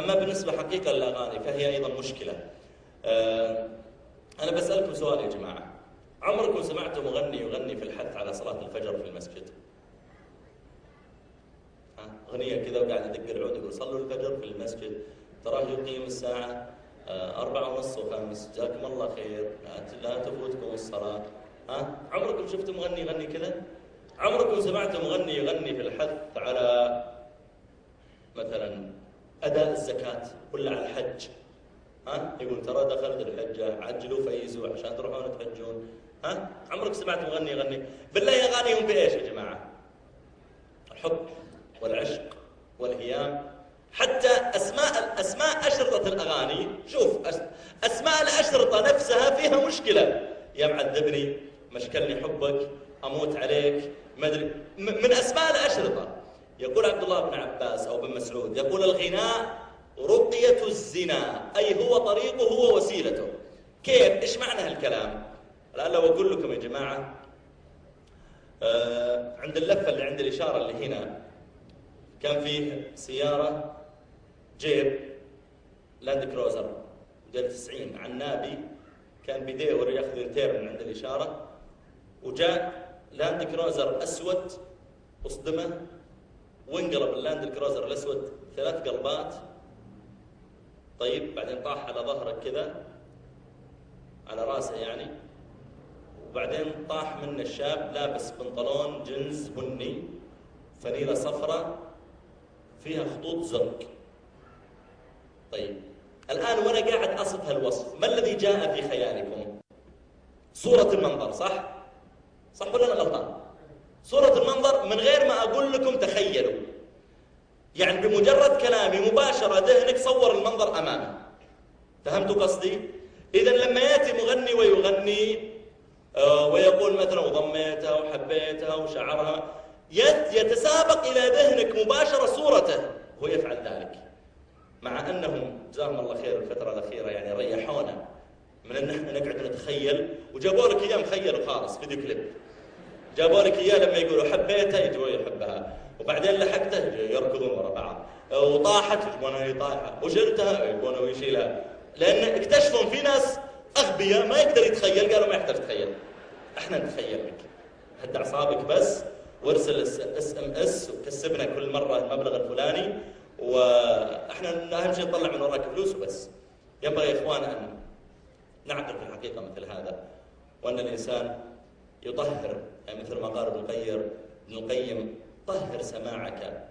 أما بالنسبة حقيقة للأغاني فهي أيضا مشكلة. أنا بسألكم سؤال يا جماعة، عمركم سمعتوا مغني يغني في الحث على صلاة الفجر في المسجد؟ أغنية كذا وقاعد يدق العود يقول صلوا الفجر في المسجد، تراه يقيم الساعة 4:30 و5، جزاكم الله خير، لا تفوتكم الصلاة. عمركم شفتوا مغني يغني كذا؟ عمركم سمعتوا مغني يغني في الحث على مثلا أداء الزكاة ولا على الحج؟ يقول ترى دخلت الحجة عجلوا فيزوا عشان تروحون تحجون. عمرك سمعت مغني يغني؟ بالله أغانيهم بإيش يا جماعة؟ الحب والعشق والهيام. حتى أسماء أشرطة الأغاني، شوف أسماء الأشرطة نفسها فيها مشكلة. يا معذبني، مشكلني حبك، أموت عليك، ما أدري، من أسماء الأشرطة. يقول عبد الله بن عباس أو بن مسعود، يقول الغناء رقية الزنا، أي هو طريقه هو وسيلته. كيف؟ إيش معنى هالكلام؟ الآن لو أقول لكم يا جماعة، عند اللفة اللي عند الإشارة اللي هنا كان فيه سيارة جيب لاند كروزر موديل 90 عنابي، كان بيدور ياخذ التير من عند الإشارة، وجاء لاند كروزر أسود وصدمه، وانقلب اللاند كروزر الأسود 3 قلبات. طيب بعدين طاح على ظهره كذا، على راسه يعني، وبعدين طاح منه الشاب لابس بنطلون جنس بني، فنيلة صفراء فيها خطوط زرق. طيب الآن وأنا قاعد أصف هالوصف، ما الذي جاء في خيالكم؟ صورة المنظر، صح؟ صح ولا أنا غلطان؟ صورة المنظر من غير ما أقول لكم تخيلوا، يعني بمجرد كلامي مباشرة ذهنك صور المنظر أمامه. فهمتوا قصدي؟ إذا لما يأتي مغني ويغني ويقول مثلا وضميتها وحبيتها وشعرها، يتسابق إلى ذهنك مباشرة صورته، هو يفعل ذلك. مع أنهم جزاهم الله خير الفترة الأخيرة يعني ريحونا من أن احنا نقعد نتخيل، وجابوا لك إياه مخيل خالص، فيديو كليب جابوا لك إياه لما يقولوا حبيتها يجوا يحبها، وبعدين لحقته يركضون ورا بعض، وطاحت يجبونها هي طايحة، وشلتها يجبونه ويشيلها، لأن اكتشفوا في ناس أغبياء ما يقدر يتخيل، قالوا ما يحتاج تتخيل، احنا نتخيل لك، هد أعصابك بس وارسل SMS وكسبنا كل مرة المبلغ الفلاني، واحنا أهم شيء نطلع من وراك فلوس وبس. ينبغي يا إخوان أن نعقل في الحقيقة مثل هذا، وأن الإنسان يطهر، يعني مثل ما قال ابن القيم طهر سماعك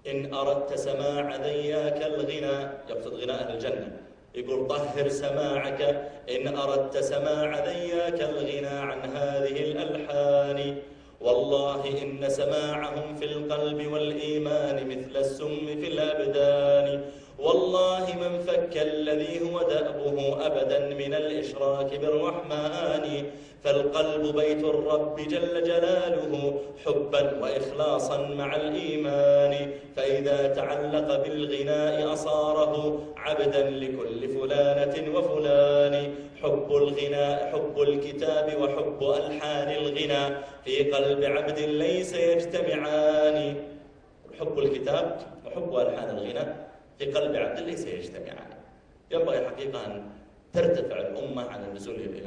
إن أردت سماع ذياك الغنى، يقصد غناء أهل الجنة، يقول طهر سماعك إن أردت سماع ذياك الغنى عن هذه الألحان، والله إن سماعهم في القلب والإيمان مثل السم في الأبدان، والله من فك الذي هو دأبه أبدا من الإشراك بالرحمن، فالقلب بيت الرب جل جلاله حبا وإخلاصا مع الإيمان، فإذا تعلق بالغناء أصاره عبدا لكل فلانة وفلان، حب الغناء حب الكتاب وحب ألحان الغنى في قلب عبد ليس يجتمعان. حب الكتاب وحب ألحان الغنى في قلب عبد ليس يجتمعان. ينبغي حقيقة أن ترتفع الأمة عن النزول إلى